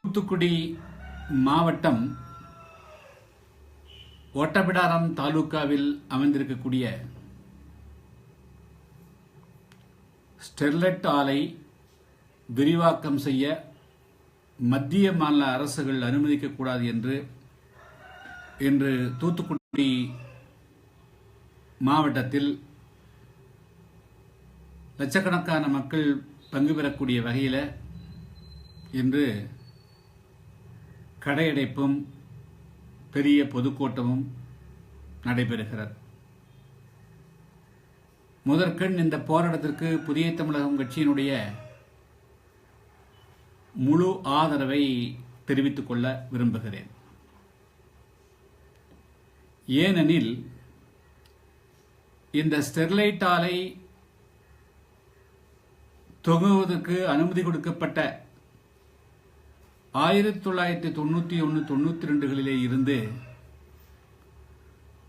தூத்துக்குடி மாவட்டம் ஒட்டப்பிடாரம் தாலுகாவில் அமைந்திருக்கக்கூடிய ஸ்டெர்லைட் ஆலை விரிவாக்கம் செய்ய மத்திய மாநில அரசுகள் அனுமதிக்கக்கூடாது என்று இன்று தூத்துக்குடி மாவட்டத்தில் லட்சக்கணக்கான மக்கள் பங்கு பெறக்கூடிய வகையில் இன்று கடையடைப்பும் பெரிய பொதுக்கூட்டமும் நடைபெறுகிறது. முதற்கண் இந்த போராட்டத்திற்கு புதிய தமிழகம் கட்சியினுடைய முழு ஆதரவை தெரிவித்துக் கொள்ள விரும்புகிறேன். ஏனெனில் இந்த ஸ்டெர்லைட் ஆலை தொகுவதற்கு அனுமதி கொடுக்கப்பட்ட 1991-92 இருந்து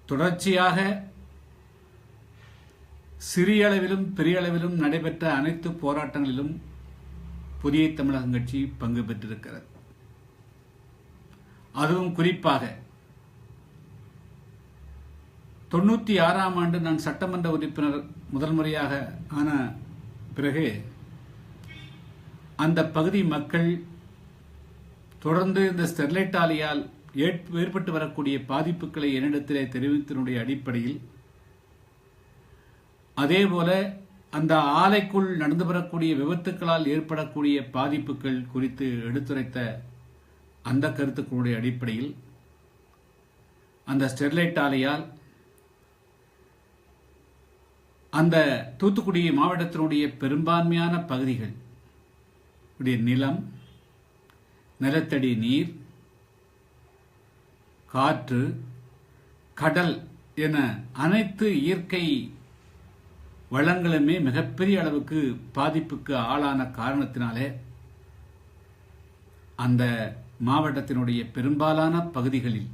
தொடர்ச்சியாக சிறிய அளவிலும் பெரிய அளவிலும் நடைபெற்ற அனைத்து போராட்டங்களிலும் புதிய தமிழகம் கட்சி பங்கு பெற்றிருக்கிறது. அதுவும் குறிப்பாக 96ஆம் ஆண்டு நான் சட்டமன்ற உறுப்பினர் முதல் முறையாக ஆன பிறகு அந்த பகுதி மக்கள் தொடர்ந்து இந்த ஸ்டெர்லைட் ஆலையால் ஏற்பட்டு வரக்கூடிய பாதிப்புகளை என்னிடத்திலே தெரிவித்தனுடைய அடிப்படையில், அதேபோல அந்த ஆலைக்குள் நடந்து வரக்கூடிய விபத்துக்களால் ஏற்படக்கூடிய பாதிப்புகள் குறித்து எடுத்துரைத்த அந்த கருத்துக்களுடைய அடிப்படையில் அந்த ஸ்டெர்லைட் ஆலையால் அந்த தூத்துக்குடி மாவட்டத்தினுடைய பெரும்பான்மையான பகுதிகள் நிலம், நிலத்தடி நீர், காற்று, கடல் என அனைத்து இயற்கை வளங்களுமே மிகப்பெரிய அளவுக்கு பாதிப்புக்கு ஆளான காரணத்தினாலே அந்த மாவட்டத்தினுடைய பெரும்பாலான பகுதிகளில்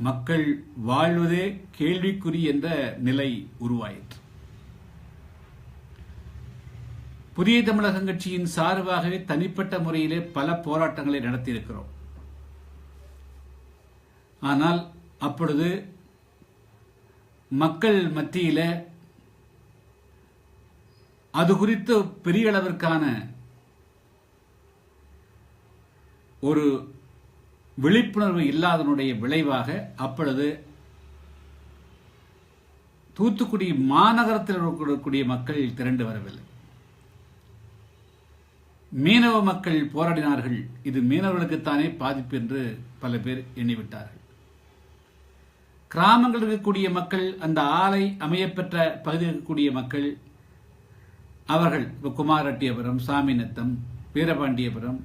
மக்கள் வாழ்வதே கேள்விக்குறி என்ற நிலை உருவாயிற்று. புதிய தமிழகம் கட்சியின் சார்பாகவே தனிப்பட்ட முறையிலே பல போராட்டங்களை நடத்தியிருக்கிறோம். ஆனால் அப்பொழுது மக்கள் மத்தியில அது குறித்து பெரிய அளவிற்கான ஒரு விழிப்புணர்வு இல்லாதனுடைய விளைவாக அப்பொழுது தூத்துக்குடி மாநகரத்தில் இருக்கக்கூடிய மக்கள் திரண்டு வரவில்லை. மீனவ மக்கள் போராடினார்கள். இது மீனவர்களுக்குத்தானே பாதிப்பு என்று பல பேர் எண்ணிவிட்டார்கள். கிராமங்கள் இருக்கக்கூடிய மக்கள், அந்த ஆலை அமையப்பெற்ற பகுதியில் இருக்கக்கூடிய மக்கள், அவர்கள் குமாரட்டியபுரம், சாமிநத்தம், வீரபாண்டியபுரம்,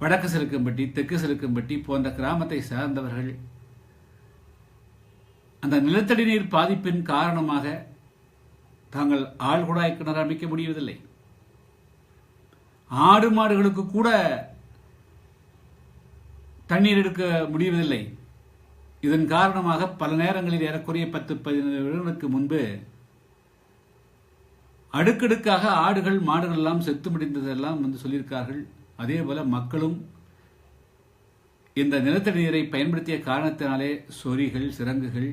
வடக்கு சிலுக்கம்பட்டி, தெற்கு சிலுக்கம்பட்டி போன்ற கிராமத்தை சார்ந்தவர்கள் அந்த நிலத்தடி நீர் பாதிப்பின் காரணமாக தாங்கள் ஆழ்குழாய் கிணறு அமைக்க முடிவதில்லை. ஆடு மாடுகளுக்கு கூட தண்ணீர் எடுக்க முடிவதில்லை. இதன் காரணமாக பல நேரங்களில் ஏறக்குறைய 10-15 வருடங்களுக்கு முன்பு அடுக்கடுக்காக ஆடுகள் மாடுகள் எல்லாம் செத்து முடிந்ததெல்லாம் சொல்லியிருக்கார்கள். அதே போல மக்களும் இந்த நிலத்தடி நீரை பயன்படுத்திய காரணத்தினாலே சொறிகள், சிரங்குகள்,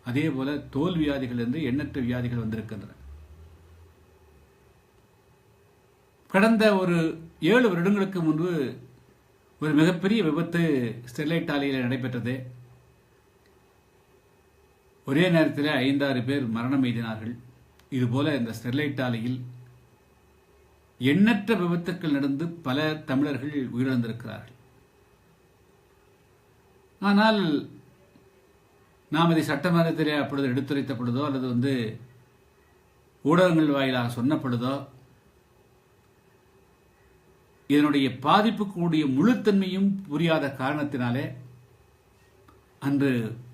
அதே போல தோல் வியாதிகள் என்று எண்ணற்ற வியாதிகள் வந்திருக்கின்றன. கடந்த ஒரு 7 வருடங்களுக்கு முன்பு ஒரு மிகப்பெரிய விபத்து ஸ்டெர்லைட் ஆலையில் நடைபெற்றது. ஒரே நேரத்தில் 5-6 பேர் மரணம் எய்தினார்கள். இதுபோல இந்த ஸ்டெர்லைட் ஆலையில் எண்ணற்ற விபத்துக்கள் நடந்து பல தமிழர்கள் உயிரிழந்திருக்கிறார்கள். ஆனால் நாம் இதை சட்டமன்றத்திலே அப்பொழுது எடுத்துரைத்த பொழுதோ அல்லது ஊடகங்கள் வாயிலாக சொன்னப்படுதோ இதனுடைய பாதிப்புக்குடைய முழுத்தன்மையும் புரியாத காரணத்தினாலே அன்று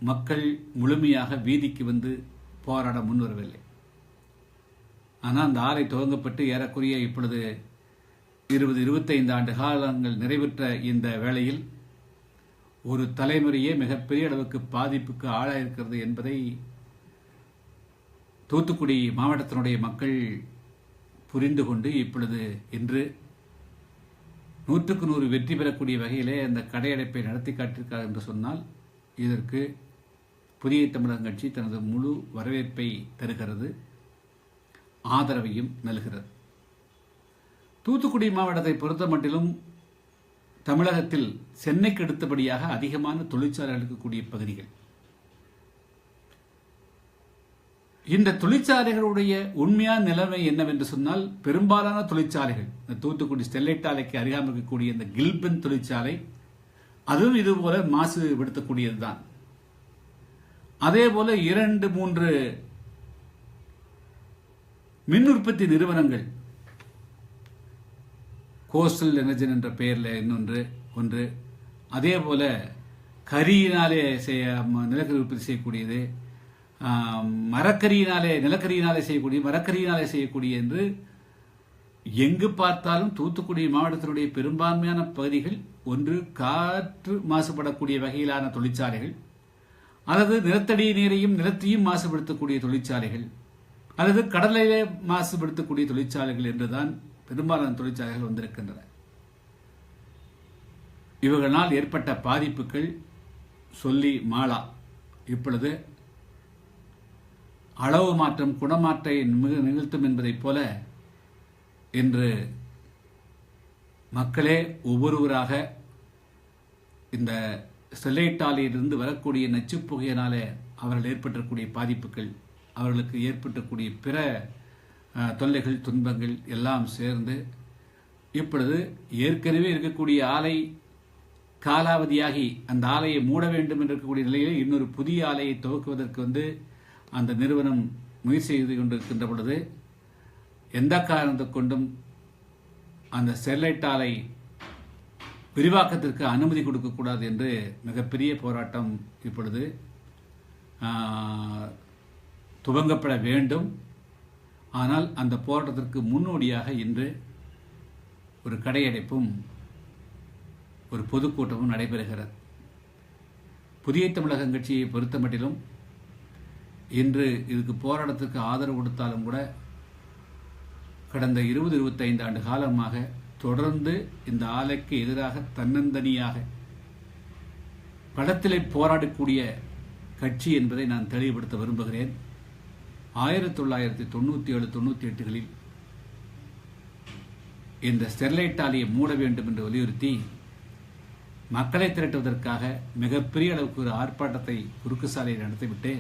மக்கள் முழுமையாக வீதிக்கு வந்து போராட முன்வரவில்லை. ஆனால் அந்த ஆலை துவங்கப்பட்டு ஏறக்குறைய இப்பொழுது 20-25 ஆண்டு காலங்கள் நிறைவேற்ற இந்த வேளையில் ஒரு தலைமுறையே மிகப்பெரிய அளவுக்கு பாதிப்புக்கு ஆளாயிருக்கிறது என்பதை தூத்துக்குடி மாவட்டத்தினுடைய மக்கள் புரிந்து கொண்டு இப்பொழுது இன்று 100க்கு 100 வெற்றி பெறக்கூடிய வகையிலே அந்த கடையடைப்பை நடத்தி காட்டியிருக்கார் என்று சொன்னால் இதற்கு புதிய தமிழகம் கட்சி தனது முழு வரவேற்பை தருகிறது, ஆதரவையும் நல்கிறது. தூத்துக்குடி மாவட்டத்தை பொறுத்த மட்டிலும் தமிழகத்தில் சென்னைக்கு அடுத்தபடியாக அதிகமான தொழிற்சாலைகள் இருக்கக்கூடிய பகுதிகள். இந்த தொழிற்சாலைகளுடைய உண்மையான நிலைமை என்னவென்று சொன்னால், பெரும்பாலான தொழிற்சாலைகள் இந்த தூத்துக்குடி ஸ்டெர்லைட் ஆலைக்கு அருகாமல் இருக்கக்கூடிய இந்த கில்பன் தொழிற்சாலை அதுவும் இதுபோல மாசுபடுத்தக்கூடியதுதான். அதே போல 2-3 மின் உற்பத்தி நிறுவனங்கள், கோஸ்டல் எனர்ஜி என்ற பெயரில் ஒன்று, அதே போல கரியினாலே நிலக்கரி உற்பத்தி செய்யக்கூடியது, நிலக்கரியினாலே செய்யக்கூடிய என்று எங்கு பார்த்தாலும் தூத்துக்குடி மாவட்டத்தினுடைய பெரும்பான்மையான பகுதிகள் ஒன்று காற்று மாசுபடக்கூடிய வகையிலான தொழிற்சாலைகள், அல்லது நிலத்தடி நீரையும் நிலத்தையும் மாசுபடுத்தக்கூடிய தொழிற்சாலைகள், அல்லது கடலிலே மாசுபடுத்தக்கூடிய தொழிற்சாலைகள் என்றுதான் பெரும்பாலான தொழிற்சாலைகள் வந்திருக்கின்றன. இவர்களால் ஏற்பட்ட பாதிப்புகள் சொல்லி மாளா. இப்பொழுது அளவு மாற்றம் குணமாற்றை நிகழ்த்தும் என்பதைப் போல இன்று மக்களே ஒவ்வொருவராக இந்த ஸ்டெர்லைட் ஆலையிலிருந்து வரக்கூடிய நச்சுப்புகையினாலே அவர்கள் ஏற்பட்டிருக்கக்கூடிய பாதிப்புகள், அவர்களுக்கு ஏற்பட்டக்கூடிய பிற தொல்லைகள் துன்பங்கள் எல்லாம் சேர்ந்து இப்பொழுது ஏற்கனவே இருக்கக்கூடிய ஆலை காலாவதியாகி அந்த ஆலையை மூட வேண்டும் என்று இருக்கக்கூடிய நிலையில் இன்னொரு புதிய ஆலையை துவக்குவதற்கு அந்த நிறுவனம் முயற்சி செய்து கொண்டிருக்கின்ற பொழுது எந்த காரணத்தை கொண்டும் அந்த ஸ்டெர்லைட் ஆலை விரிவாக்கத்திற்கு அனுமதி கொடுக்கக்கூடாது என்று மிகப்பெரிய போராட்டம் இப்பொழுது துவங்கப்பட வேண்டும். ஆனால் அந்த போராட்டத்திற்கு முன்னோடியாக இன்று ஒரு கடையடைப்பும் ஒரு பொதுக்கூட்டமும் நடைபெறுகிறது. புதிய தமிழகம் கட்சியை பொறுத்த மட்டிலும் இன்று இதுக்கு போராட்டத்திற்கு ஆதரவு கொடுத்தாலும் கூட கடந்த 20-25 ஆண்டு காலமாக தொடர்ந்து இந்த ஆலைக்கு எதிராக தன்னந்தனியாக களத்திலே போராடக்கூடிய கட்சி என்பதை நான் தெளிவுபடுத்த விரும்புகிறேன். 1997-98களில் இந்த ஸ்டெர்லைட் ஆலையை மூட வேண்டும் என்று வலியுறுத்தி மக்களை திரட்டுவதற்காக மிகப்பெரிய அளவுக்கு ஒரு ஆர்ப்பாட்டத்தை குறுக்கு சாலையை நடத்திவிட்டு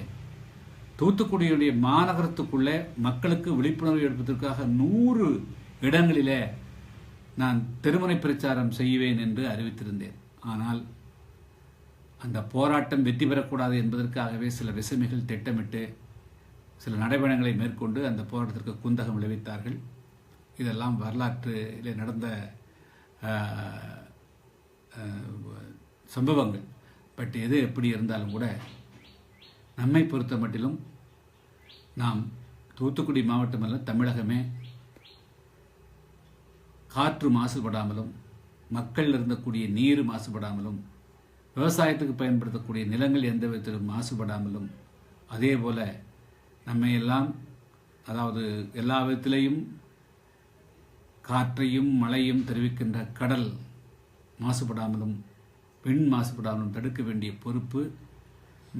தூத்துக்குடியுடைய மாநகரத்துக்குள்ளே மக்களுக்கு விழிப்புணர்வு எடுப்பதற்காக 100 இடங்களிலே நான் தெருமுனை பிரச்சாரம் செய்வேன் என்று அறிவித்திருந்தேன். ஆனால் அந்த போராட்டம் வெற்றி பெறக்கூடாது என்பதற்காகவே சில விசமிகள் திட்டமிட்டு சில நடைபயணங்களை மேற்கொண்டு அந்த போராட்டத்திற்கு குந்தகம் விளைவித்தார்கள். இதெல்லாம் வரலாற்றிலே நடந்த சம்பவங்கள். பட் எது எப்படி இருந்தாலும் கூட நம்மை பொறுத்த மட்டிலும் நாம் தூத்துக்குடி மாவட்டமல்ல தமிழகமே காற்று மாசுபடாமலும் மக்கள் இருந்தக்கூடிய நீர் மாசுபடாமலும் விவசாயத்துக்கு பயன்படுத்தக்கூடிய நிலங்கள் எந்த விதத்திலும் மாசுபடாமலும் அதே போல நம்மை எல்லாம் அதாவது எல்லா விதத்திலையும் காற்றையும் மழையும் தெரிவிக்கின்ற கடல் மாசுபடாமலும் பெண் மாசுபடாமலும் தடுக்க வேண்டிய பொறுப்பு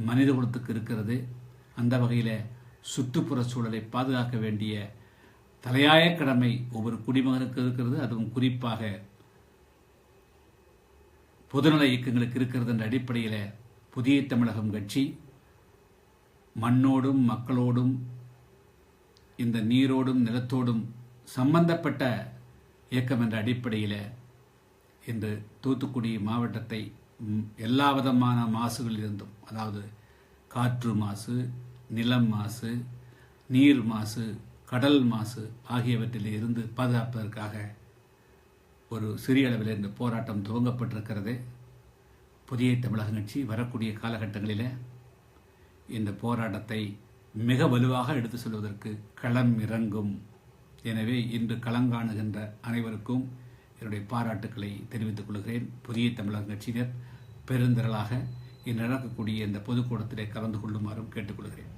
மனித குலத்துக்கு இருக்கிறது. அந்த வகையில் சுற்றுப்புற சூழலை பாதுகாக்க வேண்டிய தலையாய கடமை ஒவ்வொரு குடிமகனுக்கு இருக்கிறது. அதுவும் குறிப்பாக பொதுநல இயக்கங்களுக்கு இருக்கிறது என்ற அடிப்படையில் புதிய தமிழகம் கட்சி மண்ணோடும் மக்களோடும் இந்த நீரோடும் நிலத்தோடும் சம்பந்தப்பட்ட இயக்கம் என்ற அடிப்படையில் இன்று தூத்துக்குடி மாவட்டத்தை எல்லா விதமான மாசுகளில் இருந்தும், அதாவது காற்று மாசு, நிலம் மாசு, நீர் மாசு, கடல் மாசு ஆகியவற்றில் இருந்து பாதுகாப்பதற்காக ஒரு சிறிய அளவில் இந்த போராட்டம் துவங்கப்பட்டிருக்கிறது. புதிய தமிழகம் கட்சி வரக்கூடிய காலகட்டங்களில் இந்த போராட்டத்தை மிக வலுவாக எடுத்து செல்வதற்கு களம் இறங்கும். எனவே இன்று களங்காணுகின்ற அனைவருக்கும் என்னுடைய பாராட்டுக்களை தெரிவித்துக் கொள்கிறேன். புதிய தமிழகம் கட்சியினர் பெருந்திரளாக இன்று நடக்கக்கூடிய இந்த பொதுக்கூட்டத்திலே கலந்து கொள்ளுமாறும் கேட்டுக்கொள்கிறேன்.